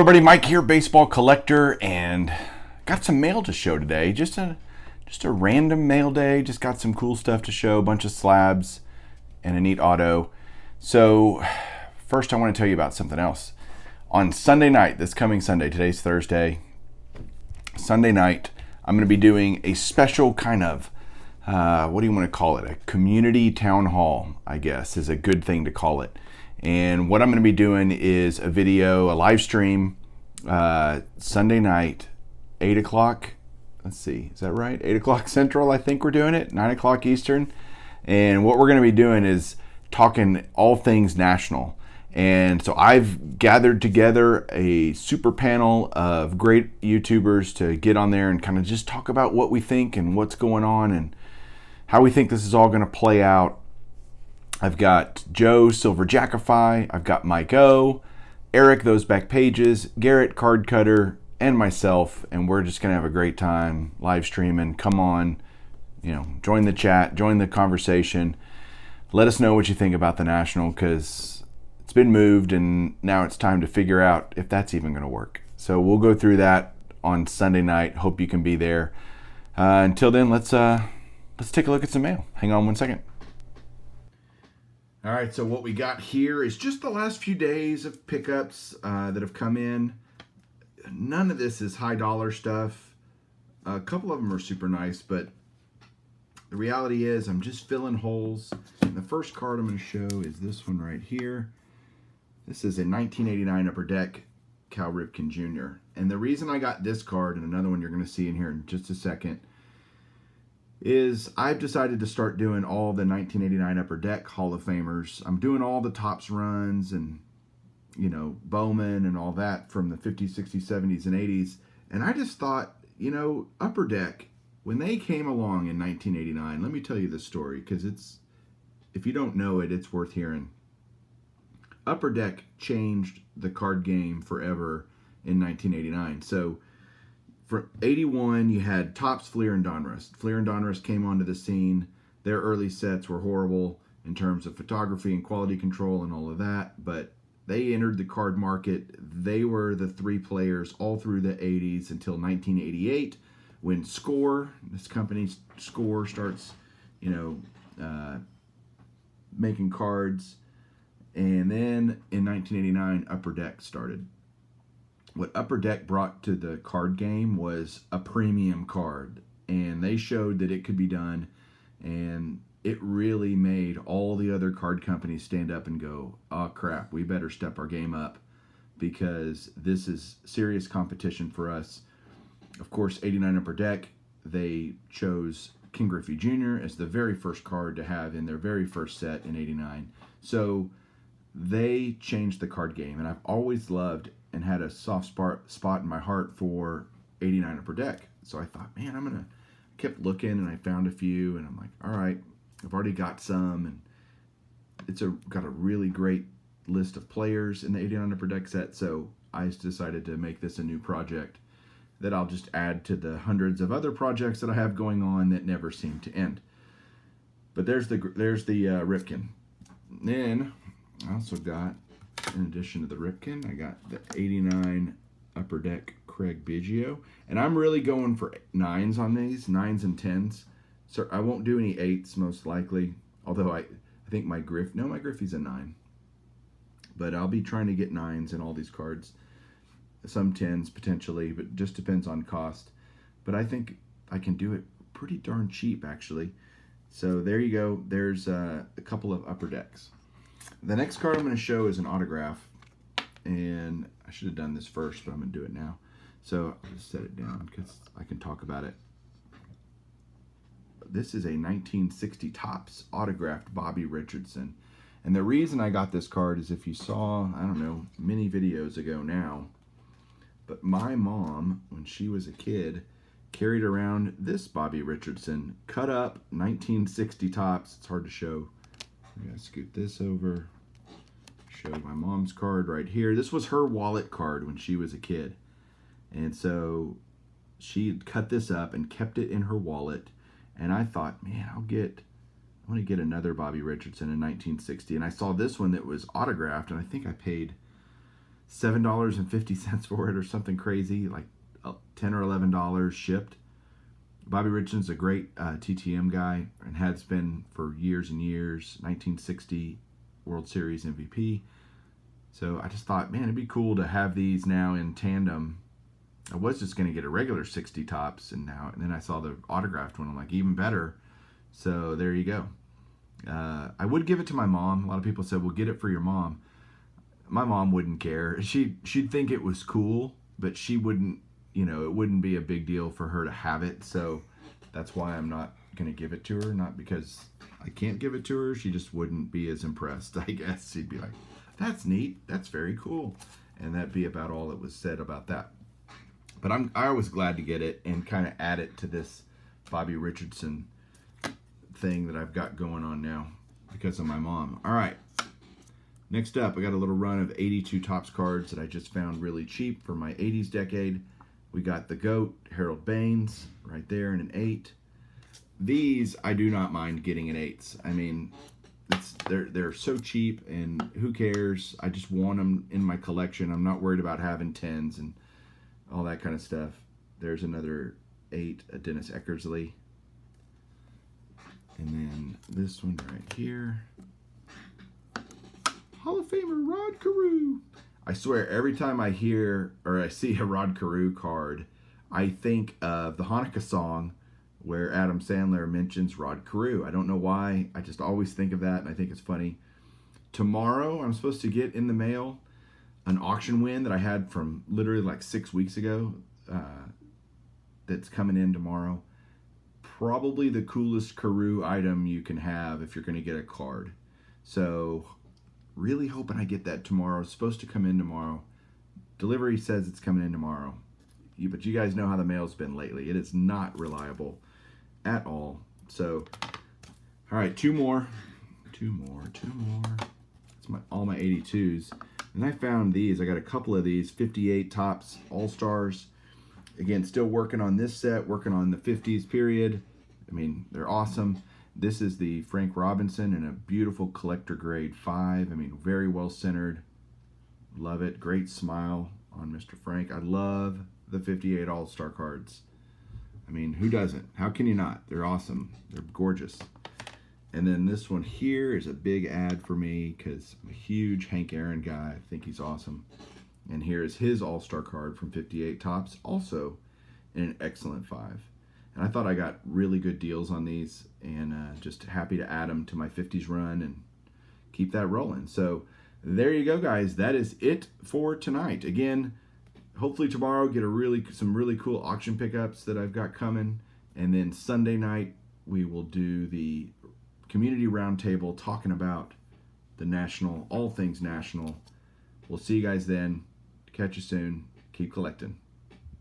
Everybody, Mike here, baseball collector, and got some mail to show today. Just a random mail day. Just got some cool stuff to show, a bunch of slabs and a neat auto. So first I want to tell you about something else. On Sunday night, this coming Sunday, today's Thursday, Sunday night, I'm going to be doing a special kind of, what do you want to call it? A community town hall, I guess, is a good thing to call it. And what I'm going to be doing is a video, a live stream, Sunday night, 8 o'clock. Let's see, is that right? 8 o'clock Central, I think we're doing it, 9 o'clock Eastern. And what we're going to be doing is talking all things national. And so I've gathered together a super panel of great YouTubers to get on there and kind of just talk about what we think and what's going on and how we think this is all going to play out. I've got Joe Silverjackify, I've got Mike O, Eric Those Back Pages, Garrett Card Cutter, and myself, and we're just gonna have a great time live streaming. Come on, join the chat, join the conversation. Let us know what you think about the National, because it's been moved and now it's time to figure out if that's even gonna work. So we'll go through that on Sunday night. Hope you can be there. Until then, let's take a look at some mail. Hang on one second. All right, so what we got here is just the last few days of pickups that have come in. None of this is high dollar stuff. A couple of them are super nice, but the reality is I'm just filling holes. And the first card I'm going to show is this one right here. This is a 1989 Upper Deck Cal Ripken Jr. And the reason I got this card, and another one you're going to see in here in just a second, is I've decided to start doing all the 1989 Upper Deck Hall of Famers. I'm doing all the Topps runs and, Bowman and all that from the 50s, 60s, 70s, and 80s. And I just thought, Upper Deck, when they came along in 1989, let me tell you this story, because if you don't know it, it's worth hearing. Upper Deck changed the card game forever in 1989. So, for 81, you had Topps, Fleer, and Donruss. Fleer and Donruss came onto the scene. Their early sets were horrible in terms of photography and quality control and all of that, but they entered the card market. They were the three players all through the 80s until 1988, when Score, this company Score, starts, making cards. And then in 1989, Upper Deck started. What Upper Deck brought to the card game was a premium card, and they showed that it could be done, and it really made all the other card companies stand up and go, oh crap, we better step our game up, because this is serious competition for us. Of course, 89 Upper Deck, they chose King Griffey Jr. as the very first card to have in their very first set in 89. So they changed the card game, and I've always loved and had a soft spot in my heart for 89 Upper Deck. So I thought, man, kept looking, and I found a few, and I'm like, all right, I've already got some, and it's got a really great list of players in the 89 Upper Deck set. So I decided to make this a new project that I'll just add to the hundreds of other projects that I have going on that never seem to end. But there's the Ripken. Then I also got, in addition to the Ripken, I got the 89 Upper Deck Craig Biggio. And I'm really going for 9s on these, 9s and 10s. So I won't do any 8s most likely. Although I think my Griffey's a 9. But I'll be trying to get 9s in all these cards. Some 10s potentially, but just depends on cost. But I think I can do it pretty darn cheap, actually. So there you go. There's a couple of Upper Decks. The next card I'm going to show is an autograph, and I should have done this first, but I'm going to do it now. So I'll just set it down because I can talk about it. This is a 1960 Topps autographed Bobby Richardson. And the reason I got this card is, if you saw, I don't know, many videos ago now, but my mom, when she was a kid, carried around this Bobby Richardson, cut up 1960 Topps. It's hard to show. I'm going to scoot this over, show my mom's card right here. This was her wallet card when she was a kid. And so she cut this up and kept it in her wallet. And I thought, man, I want to get another Bobby Richardson in 1960. And I saw this one that was autographed, and I think I paid $7.50 for it or something crazy, like $10 or $11 shipped. Bobby Richardson's a great TTM guy and has been for years and years. 1960 World Series MVP. So I just thought, man, it'd be cool to have these now in tandem. I was just going to get a regular 60 Topps, and then I saw the autographed one. I'm like, even better. So there you go. I would give it to my mom. A lot of people said, well, get it for your mom. My mom wouldn't care. She'd think it was cool, but she wouldn't, it wouldn't be a big deal for her to have it. So that's why I'm not going to give it to her. Not because I can't give it to her. She just wouldn't be as impressed, I guess. She'd be like, that's neat. That's very cool. And that'd be about all that was said about that. But I was glad to get it and kind of add it to this Bobby Richardson thing that I've got going on now because of my mom. All right. Next up, I got a little run of 82 Topps cards that I just found really cheap for my 80s decade. We got the GOAT, Harold Baines, right there in an 8. These, I do not mind getting in 8s. I mean, they're so cheap, and who cares? I just want them in my collection. I'm not worried about having 10s and all that kind of stuff. There's another 8, a Dennis Eckersley. And then this one right here. Hall of Famer Rod Carew. I swear, every time I hear or I see a Rod Carew card, I think of the Hanukkah song where Adam Sandler mentions Rod Carew. I don't know why. I just always think of that, and I think it's funny. Tomorrow, I'm supposed to get in the mail an auction win that I had from literally like 6 weeks ago that's coming in tomorrow. Probably the coolest Carew item you can have if you're going to get a card. So really hoping I get that tomorrow. It's supposed to come in tomorrow. Delivery says it's coming in tomorrow. But you guys know how the mail's been lately. It is not reliable at all. So, all right, two more. It's all my 82s. And I found these. I got a couple of these 58 Topps All-Stars. Again, still working on this set, working on the 50s period. I mean, they're awesome. This is the Frank Robinson in a beautiful collector grade 5. I mean, very well centered. Love it. Great smile on Mr. Frank. I love the 58 All-Star cards. I mean, who doesn't? How can you not? They're awesome. They're gorgeous. And then this one here is a big ad for me because I'm a huge Hank Aaron guy. I think he's awesome. And here's his All-Star card from 58 Topps, also in an excellent 5. And I thought I got really good deals on these, and just happy to add them to my 50s run and keep that rolling. So there you go, guys. That is it for tonight. Again, hopefully tomorrow get some really cool auction pickups that I've got coming. And then Sunday night, we will do the community roundtable talking about the national, all things national. We'll see you guys then. Catch you soon. Keep collecting.